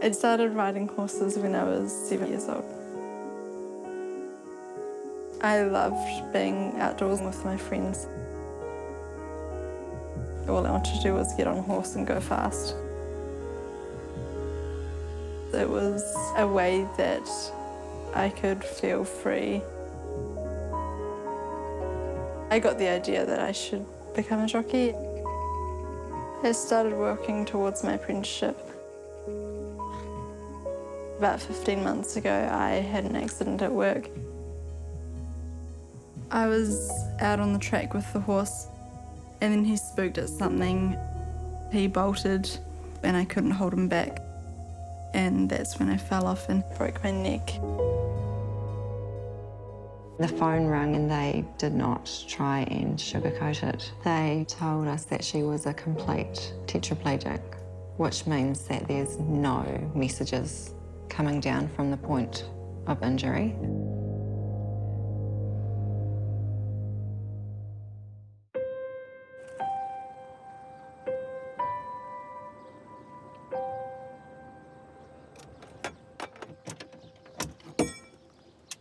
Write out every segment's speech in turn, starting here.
I started riding horses when I was 7 years old. I loved being outdoors with my friends. All I wanted to do was get on a horse and go fast. It was a way that I could feel free. I got the idea that I should become a jockey. I started working towards my apprenticeship. About 15 months ago, I had an accident at work. I was out on the track with the horse, and then he spooked at something. He bolted, and I couldn't hold him back. And that's when I fell off and broke my neck. The phone rang and they did not try and sugarcoat it. They told us that she was a complete tetraplegic, which means that there's no messages coming down from the point of injury.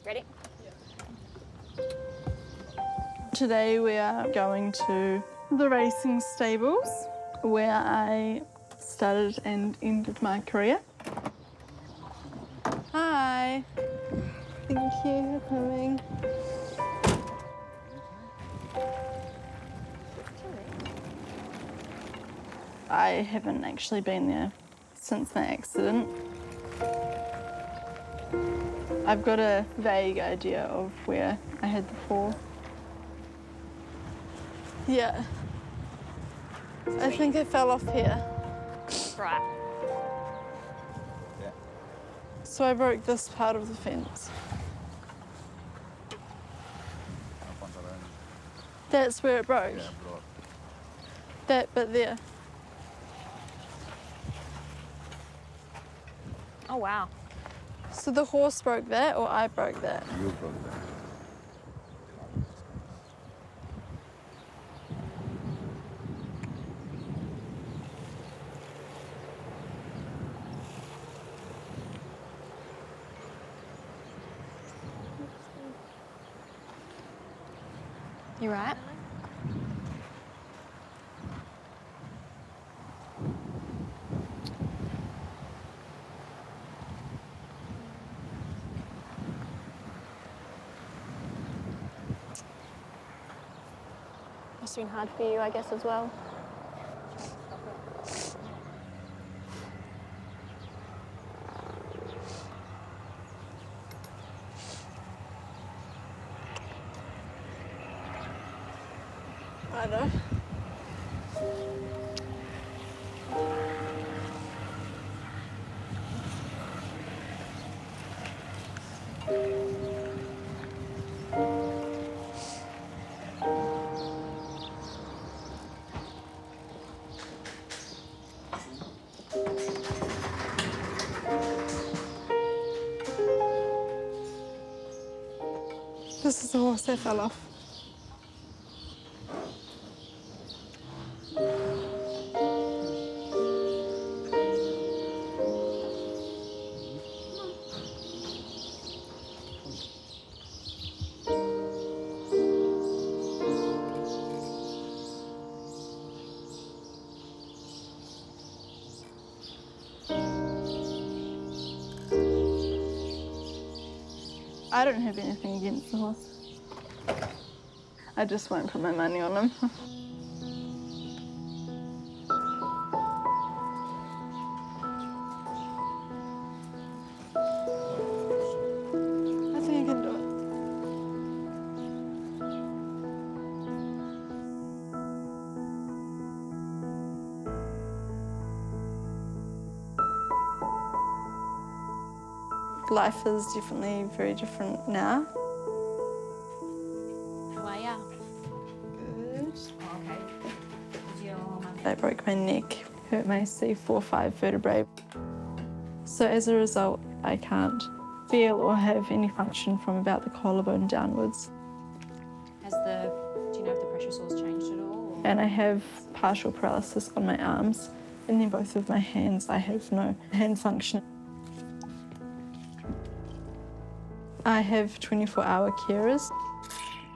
Ready? Today we are going to the racing stables where I started and ended my career. Hi. Thank you for coming. I haven't actually been there since my accident. I've got a vague idea of where I had the fall. Yeah. I think I fell off here. Right. Yeah. So I broke this part of the fence. That's where it broke? Yeah, right. That bit there? Oh, wow. So the horse broke that or I broke that? You broke that. You right? Must have been hard for you, I guess, as well. I know. This is the horse that fell off. I don't have anything against the horse. I just won't put my money on him. I think I can do it. Life is definitely very different now. How are ya? Good. Oh, okay. Is your mum... I broke my neck, hurt my C4-5 vertebrae. So as a result, I can't feel or have any function from about the collarbone downwards. Do you know if the pressure sore's changed at all? Or? And I have partial paralysis on my arms, and then both of my hands, I have no hand function. I have 24-hour carers.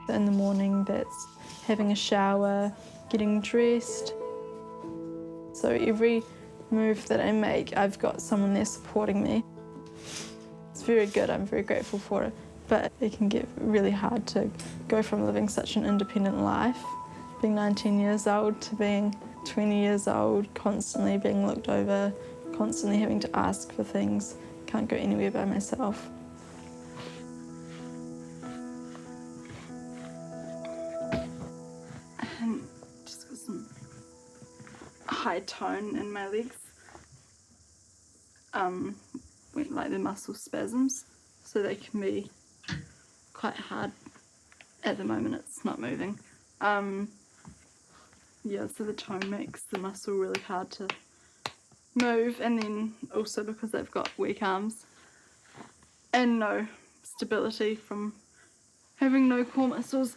In the morning, that's having a shower, getting dressed. So every move that I make, I've got someone there supporting me. It's very good, I'm very grateful for it. But it can get really hard to go from living such an independent life, being 19 years old, to being 20 years old, constantly being looked over, constantly having to ask for things. Can't go anywhere by myself. And just got some high tone in my legs. Like the muscle spasms, so they can be quite hard. At the moment it's not moving. Yeah, so the tone makes the muscle really hard to move, and then also because they've got weak arms and no stability from having no core muscles.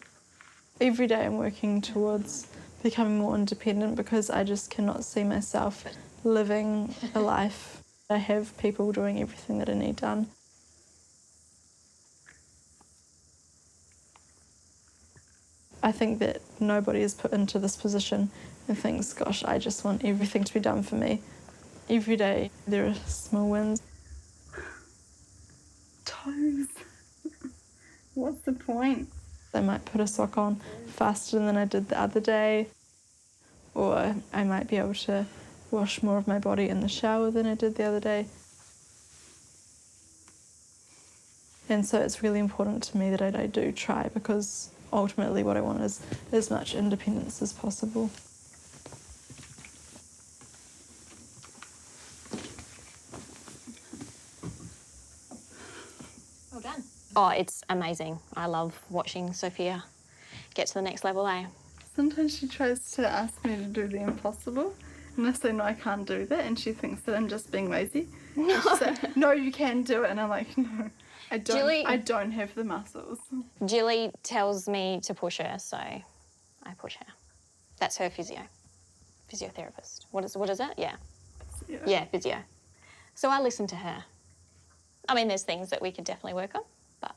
Every day I'm working towards becoming more independent because I just cannot see myself living a life. I have people doing everything that I need done. I think that nobody is put into this position and thinks, gosh, I just want everything to be done for me. Every day there are small wins. Toes. What's the point? I might put a sock on faster than I did the other day, or I might be able to wash more of my body in the shower than I did the other day. And so it's really important to me that I do try, because ultimately what I want is as much independence as possible. Well done. Oh, it's amazing. I love watching Sophia get to the next level, eh? Sometimes she tries to ask me to do the impossible, and I say, no, I can't do that, and she thinks that I'm just being lazy. No. She says, no, you can do it, and I'm like, no, I don't have the muscles. Jilly tells me to push her, so I push her. That's her physiotherapist. What is it? Yeah. Yeah, physio. So I listen to her. I mean, there's things that we could definitely work on, but,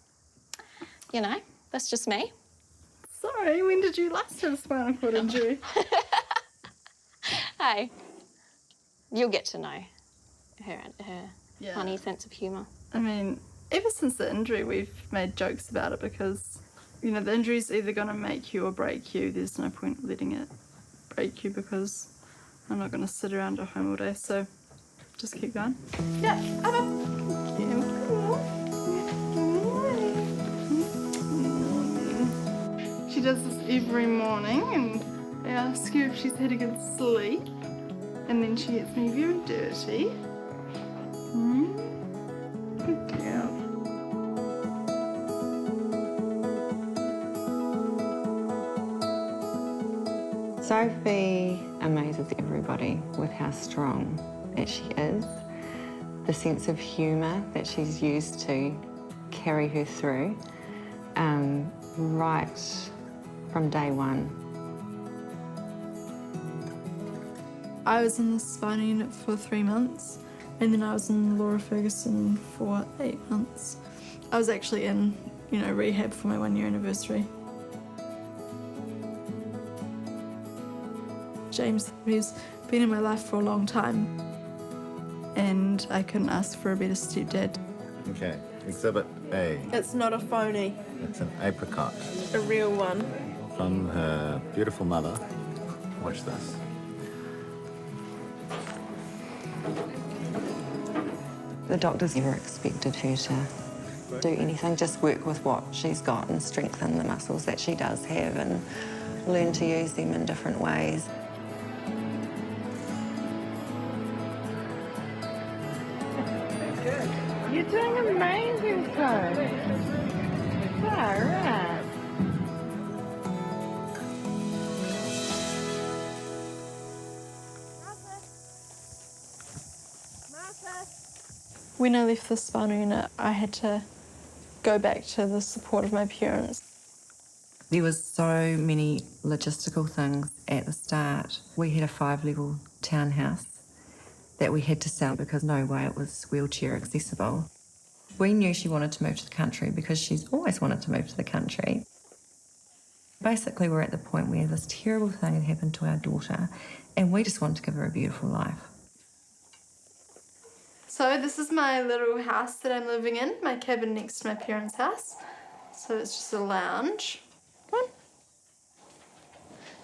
you know, that's just me. Sorry, when did you last have a spinal cord injury? Hey, you'll get to know her funny sense of humour. I mean, ever since the injury, we've made jokes about it because, you know, the injury's either going to make you or break you. There's no point letting it break you because I'm not going to sit around at home all day, so just keep going. Yeah, She does this every morning, and I ask her if she's had a good sleep, and then she gets me very dirty. Good girl. Sophie amazes everybody with how strong that she is, the sense of humour that she's used to carry her through, right from day one. I was in the spinal unit for 3 months, and then I was in Laura Ferguson for 8 months. I was actually in, rehab for my 1-year anniversary. James, he's been in my life for a long time, and I couldn't ask for a better stepdad. Okay, exhibit A. It's not a phony, It's an apricot a real one. from her beautiful mother. Watch this. The doctors never expected her to do anything, just work with what she's got and strengthen the muscles that she does have and learn to use them in different ways. You're doing amazing, Chloe. All right. When I left the spinal unit, I had to go back to the support of my parents. There was so many logistical things at the start. We had a 5-level townhouse that we had to sell because no way it was wheelchair accessible. We knew she wanted to move to the country because she's always wanted to move to the country. Basically, we're at the point where this terrible thing had happened to our daughter and we just wanted to give her a beautiful life. So this is my little house that I'm living in, my cabin next to my parents' house. So it's just a lounge. Come on.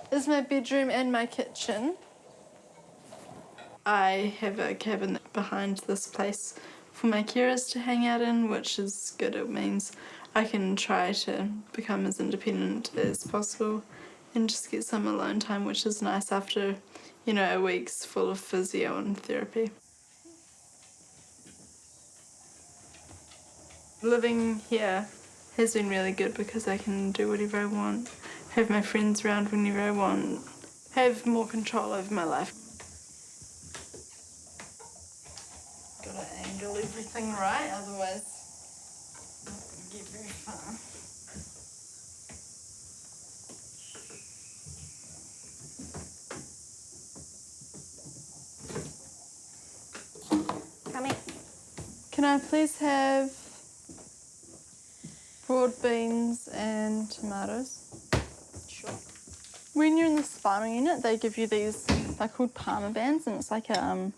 This is my bedroom and my kitchen. I have a cabin behind this place for my carers to hang out in, which is good. It means I can try to become as independent as possible and just get some alone time, which is nice after, you know, a week's full of physio and therapy. Living here has been really good because I can do whatever I want, have my friends around whenever I want, have more control over my life. Gotta angle everything right, otherwise I won't get very far. Come here. Can I please have broad beans and tomatoes? Sure. When you're in the spinal unit, they give you these, they're called Palmer bands, and it's like a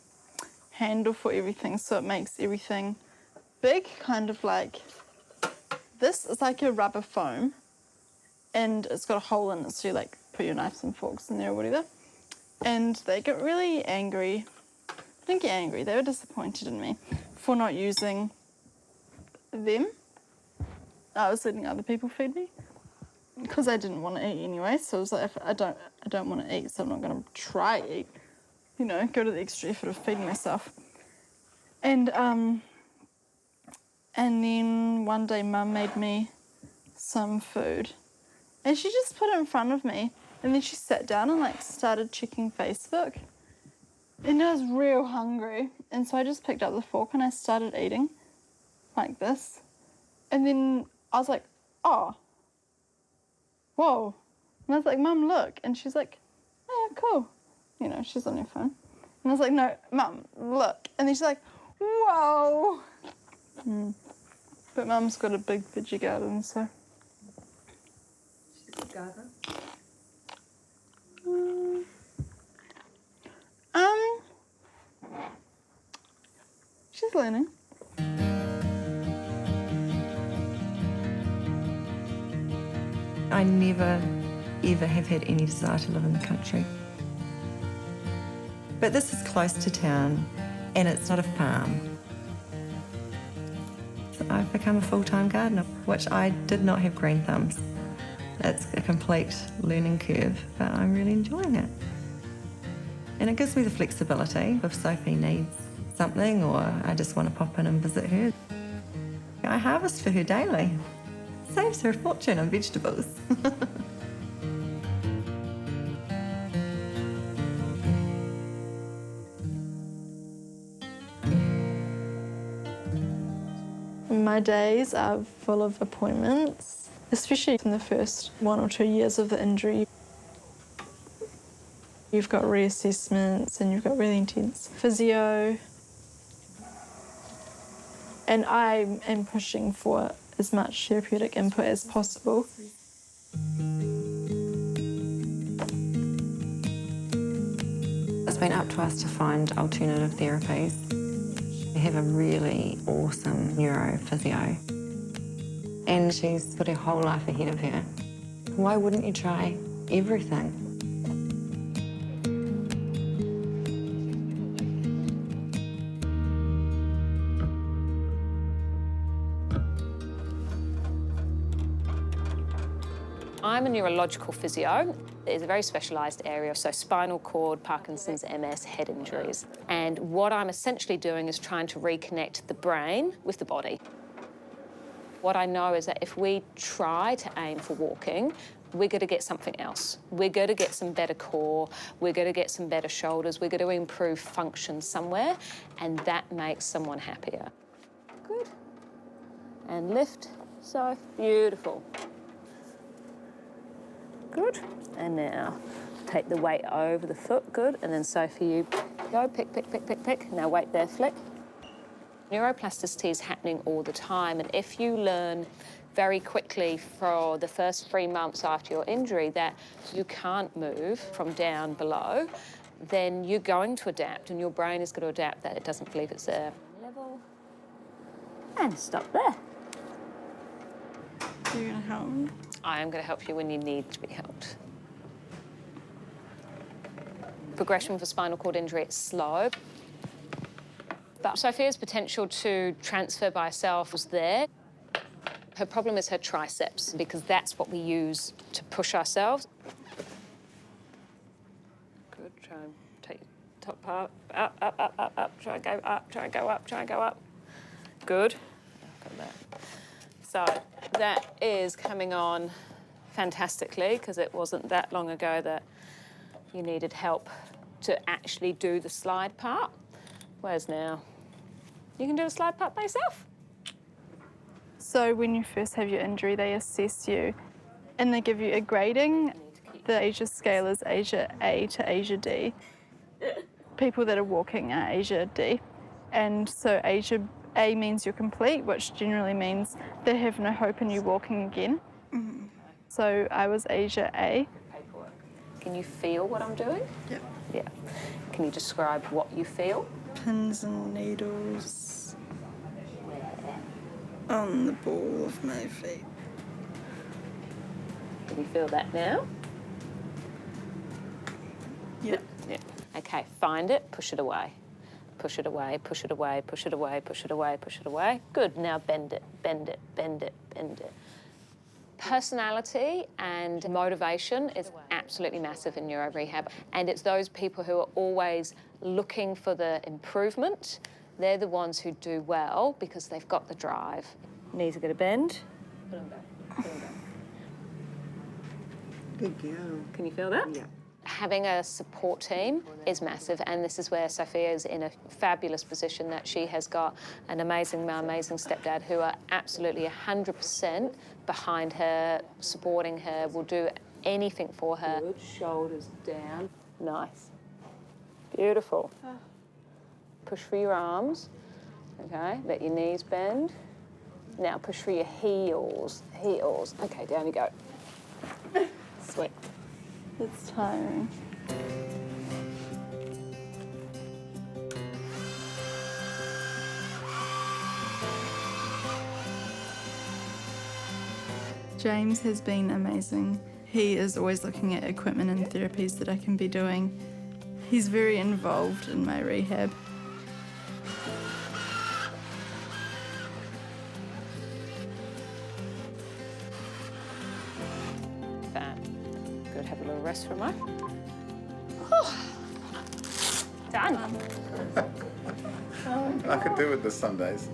handle for everything, so it makes everything big, kind of like this. It's like a rubber foam, and it's got a hole in it, so you like put your knives and forks in there or whatever. And they get really angry. I didn't get angry, they were disappointed in me for not using them. I was letting other people feed me because I didn't want to eat anyway. So it was like, if I don't want to eat, so I'm not going to try eat. You know, go to the extra effort of feeding myself. And then one day Mum made me some food, and she just put it in front of me, and then she sat down and like started checking Facebook. And I was real hungry, and so I just picked up the fork and I started eating like this. And then I was like, oh, whoa. And I was like, Mum, look. And she's like, oh, yeah, cool. You know, she's on her phone. And I was like, no, Mum, look. And then she's like, whoa. But Mum's got a big veggie garden, so. She's a gardener. She's learning. I never, ever have had any desire to live in the country. But this is close to town, and it's not a farm. So I've become a full-time gardener, which I did not have green thumbs. It's a complete learning curve, but I'm really enjoying it. And it gives me the flexibility if Sophie needs something or I just want to pop in and visit her. I harvest for her daily. Saves her a fortune on vegetables. My days are full of appointments, especially in the first 1 or 2 years of the injury. You've got reassessments and you've got really intense physio. And I am pushing for as much therapeutic input as possible. It's been up to us to find alternative therapies. We have a really awesome neurophysio, and she's got her whole life ahead of her. Why wouldn't you try everything? I'm a neurological physio. It's a very specialised area, so spinal cord, Parkinson's, MS, head injuries. And what I'm essentially doing is trying to reconnect the brain with the body. What I know is that if we try to aim for walking, we're going to get something else. We're going to get some better core, we're going to get some better shoulders, we're going to improve function somewhere, and that makes someone happier. Good. And lift, so beautiful. Good. And now take the weight over the foot, good. And then Sophie, you go, pick, pick, pick, pick, pick. Now weight there, flick. Neuroplasticity is happening all the time, and if you learn very quickly for the first 3 months after your injury that you can't move from down below, then you're going to adapt, and your brain is going to adapt that it doesn't believe it's there. Level. And stop there. You're going to help me? I am going to help you when you need to be helped. Progression for spinal cord injury is slow. But Sophia's potential to transfer by herself was there. Her problem is her triceps, because that's what we use to push ourselves. Good, try and take your top part, up, up, up, up, up, try and go up, try and go up, try and go up. Good. Got that. So that is coming on fantastically, because it wasn't that long ago that you needed help to actually do the slide part. Whereas now, you can do a slide part by yourself. So when you first have your injury, they assess you and they give you a grading. The Asia scale is Asia A to Asia D. People that are walking are Asia D. And so Asia A means you're complete, which generally means they have no hope in you walking again. Mm-hmm. So I was Asia A. Paperwork. Can you feel what I'm doing? Yep. Yeah. Can you describe what you feel? Pins and needles on the ball of my feet. Can you feel that now? Yep. Yeah. Okay, find it, push it away. Push it away, push it away, push it away, push it away, push it away. Good, now bend it, bend it, bend it, bend it. Personality and motivation is absolutely massive in neuro rehab, and it's those people who are always looking for the improvement. They're the ones who do well because they've got the drive. Knees are going to bend. Put them back. Put them back. Good girl. Can you feel that? Yeah. Having a support team is massive, and this is where Sophia is in a fabulous position that she has got an amazing stepdad who are absolutely 100% behind her, supporting her, will do anything for her. Good, shoulders down. Nice. Beautiful. Push for your arms, okay? Let your knees bend. Now push for your heels, heels. Okay, down you go. Sweet. It's tiring. James has been amazing. He is always looking at equipment and therapies that I can be doing. He's very involved in my rehab. Good, have a little rest for a moment. Done. I could do with this some days.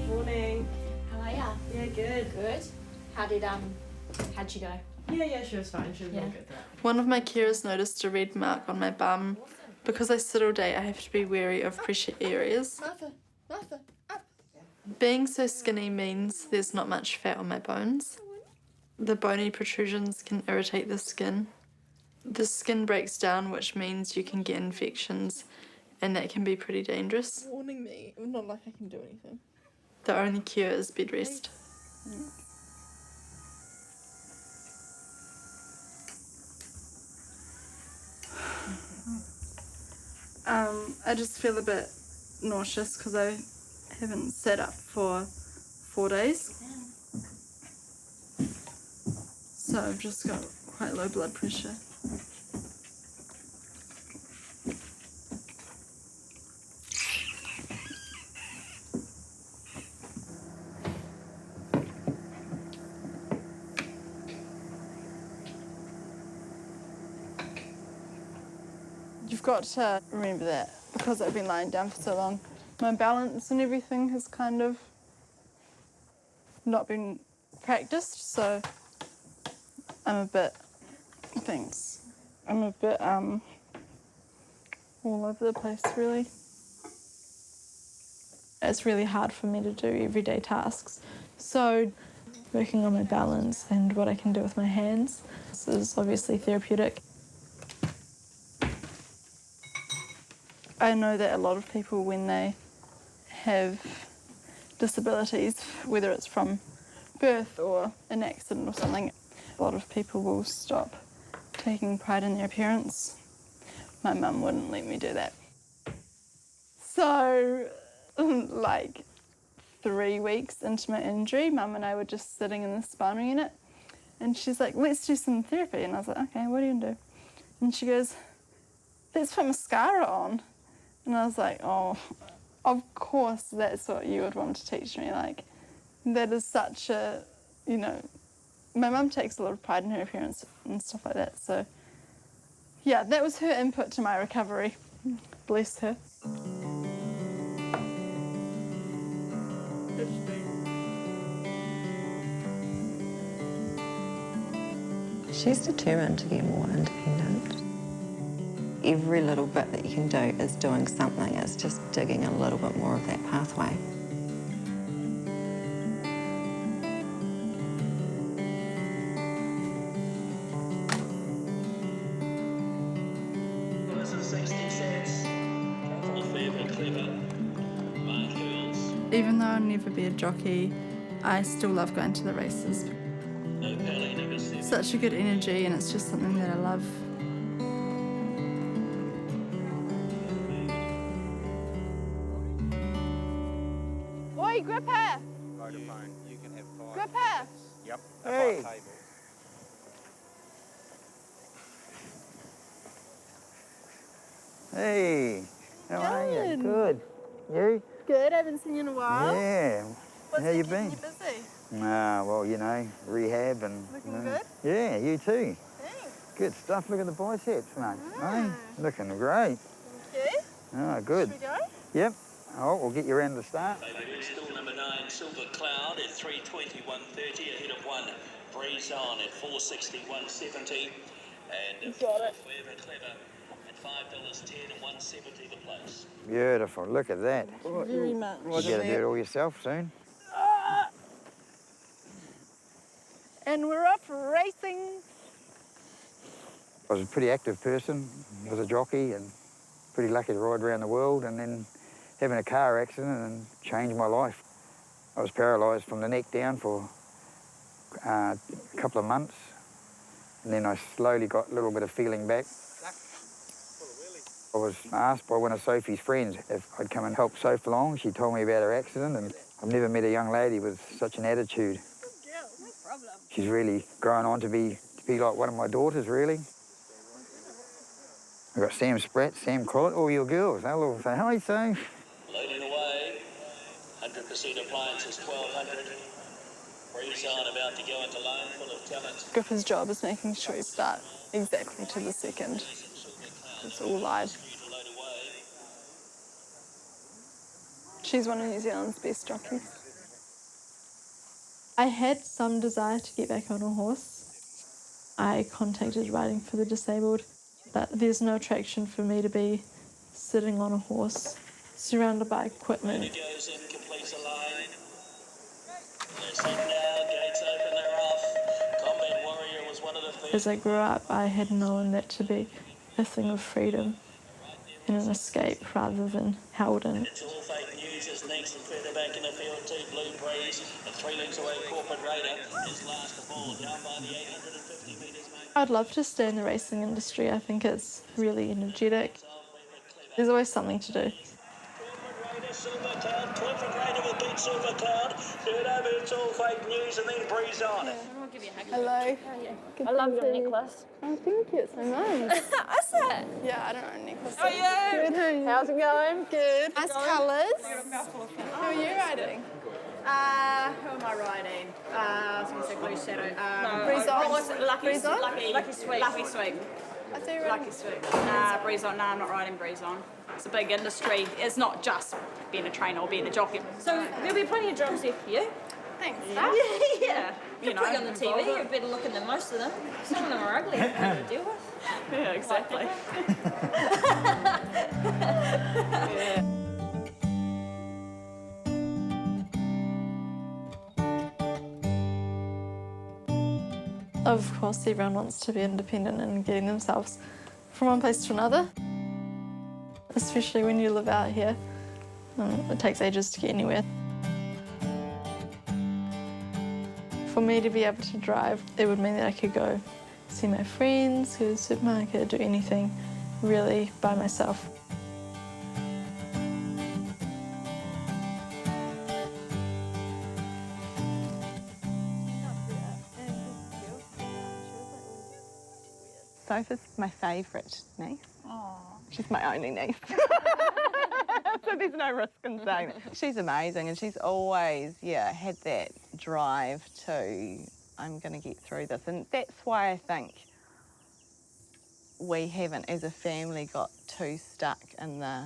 Morning. How are ya? Yeah, good. Good. How'd you go? Yeah, she was fine. She was really good at that. One of my carers noticed a red mark on my bum. Because I sit all day, I have to be wary of pressure areas. Martha, up. Being so skinny means there's not much fat on my bones. The bony protrusions can irritate the skin. The skin breaks down, which means you can get infections, and that can be pretty dangerous. Warning me. Not like I can do anything. The only cure is bed rest. I just feel a bit nauseous because I haven't sat up for 4 days. So I've just got quite low blood pressure. You've got to remember that because I've been lying down for so long. My balance and everything has kind of not been practiced, so I'm a bit all over the place, really. It's really hard for me to do everyday tasks. So working on my balance and what I can do with my hands, this is obviously therapeutic. I know that a lot of people, when they have disabilities, whether it's from birth or an accident or something, a lot of people will stop taking pride in their appearance. My mum wouldn't let me do that. So, like 3 weeks into my injury, Mum and I were just sitting in the spinal unit, and she's like, let's do some therapy. And I was like, okay, what are you gonna do? And she goes, let's put mascara on. And I was like, oh, of course that's what you would want to teach me. Like, that is such a, you know, my mum takes a lot of pride in her appearance and stuff like that. So, yeah, that was her input to my recovery. Bless her. She's determined to get more independent. Every little bit that you can do is doing something. It's just digging a little bit more of that pathway. This is 60 cents. Clever. Mark Hills. Even though I'll never be a jockey, I still love going to the races. No Pally, number 7. Such a good energy, and it's just something that I love. Oi, grip her! Vodafone, you can have 5. Grip her! Yep, Hey. 5 tables. Hey, how are you? Good. Good. You? Good, I haven't seen you in a while. Yeah. What's how you keeping been? you busy? Well, you know, rehab and... Looking you know. good? Yeah, you too. Thanks. Good stuff. Look at the biceps, mate. Ah. Hey, looking great. Okay. Oh, good. Should we go? Yep. Oh, we'll get you around the start. Still number 9, Silver Cloud at 3:20, 1:30 ahead of 1. Breeze on at 4:60, 1:70. And Got it. Forever Clever at $5.10 and 1:70 the place. Beautiful. Look at that. Very much. You better do it all yourself soon. And we're off racing. I was a pretty active person. I was a jockey and pretty lucky to ride around the world, and then having a car accident and changed my life. I was paralysed from the neck down for a couple of months, and then I slowly got a little bit of feeling back. I was asked by one of Sophie's friends if I'd come and help Soph along. She told me about her accident, and I've never met a young lady with such an attitude. No problem. She's really grown on to be like one of my daughters, really. I've got Sam Spratt, Sam Collett, all your girls. They'll all say, hi, Soph. Loading away. 100% appliances, 1,200. Breeze on about to go into line full of talent. Gripper's job is making sure you start exactly to the second. It's all live. Load away. She's one of New Zealand's best jockeys. I had some desire to get back on a horse. I contacted Riding for the Disabled, but there's no attraction for me to be sitting on a horse, surrounded by equipment. He goes in, completes a line. Let's in now, gates open, they're off. Combat Warrior was one of the first. As I grew up, I had known that to be a thing of freedom and an escape rather than held in. It's all fake news is next and further back in the field, 2 Blue Breeze and 3 lengths away Corporate Raider is last of all, down by the 850 metres, mate. I'd love to stay in the racing industry. I think it's really energetic. There's always something to do. Corporate Raider, Silver Cloud, Corporate Raider will beat Silver Cloud. Third over, it's all fake news and then Breeze on. Hello. I love your necklace. Oh, thank you. It's my mum's. Is it? Yeah, I don't own necklaces. Oh, yeah. Good. How are you? How's it going? Good. Nice colours. How are you riding? Who am I riding? I was going to say Blue Shadow. Breeze on? What was it? Lucky, Breeze on? Lucky Sweep. Lucky Sweep. I thought you were Lucky Sweep. Nah, Breeze on. Nah, I'm not riding Breeze on. It's a big industry. It's not just being a trainer or being a jockey. So there'll be plenty of jobs there for you. Thanks. Yeah. You know, Put you on the TV, you're better looking than most of them. Some of them are ugly to deal with. Yeah, exactly. Of course, everyone wants to be independent and getting themselves from one place to another, especially when you live out here. It takes ages to get anywhere. For me to be able to drive, it would mean that I could go see my friends, go to the supermarket, do anything really by myself. Sophia's my favourite niece. She's my only niece. So there's no risk in saying it. She's amazing, and she's always, had that drive to, I'm going to get through this. And that's why I think we haven't, as a family, got too stuck in the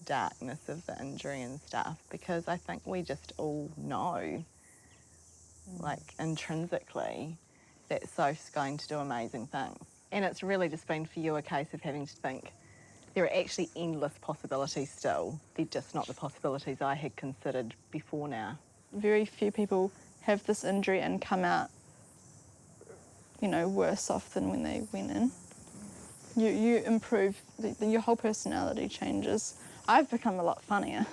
darkness of the injury and stuff, because I think we just all know, like, intrinsically, that Soph's going to do amazing things. And it's really just been for you a case of having to think, there are actually endless possibilities still. They're just not the possibilities I had considered before now. Very few people have this injury and come out, you know, worse off than when they went in. You improve, your whole personality changes. I've become a lot funnier.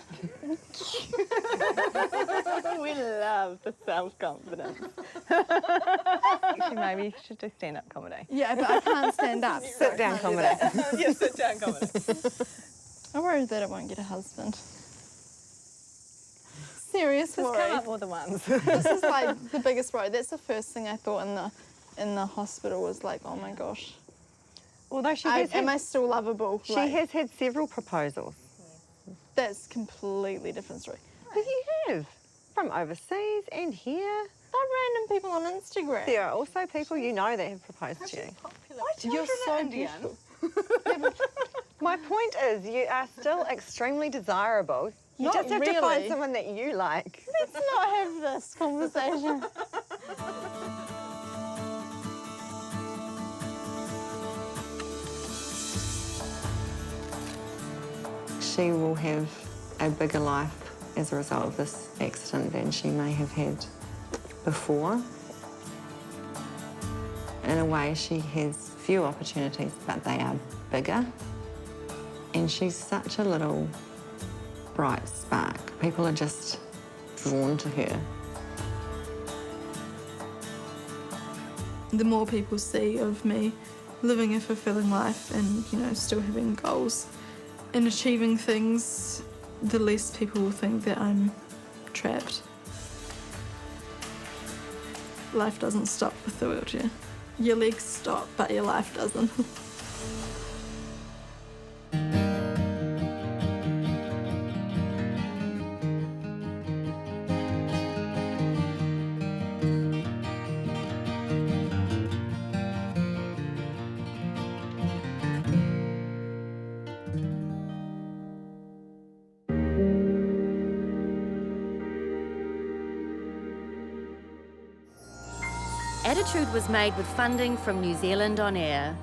We love the self-confidence. Actually, maybe you should do stand-up comedy. Yeah, but I can't stand up. Sit-down comedy. Yeah, sit-down comedy. I'm worried that I won't get a husband. Serious worry. Just come up with the ones. This is like the biggest worry. That's the first thing I thought in the hospital was like, oh my gosh. Although am I still lovable? She has had several proposals. That's a completely different story. But you have. From overseas and here. Not random people on Instagram. There are also people you know that have proposed to you. You're so beautiful. My point is, you are still extremely desirable. You Not just have to find really. someone that you like. Let's not have this conversation. She will have a bigger life as a result of this accident than she may have had before. In a way, she has few opportunities, but they are bigger. And she's such a little bright spark. People are just drawn to her. The more people see of me living a fulfilling life and, you know, still having goals and achieving things, the less people will think that I'm trapped. Life doesn't stop with the wheelchair. Your legs stop, but your life doesn't. Attitude was made with funding from New Zealand On Air.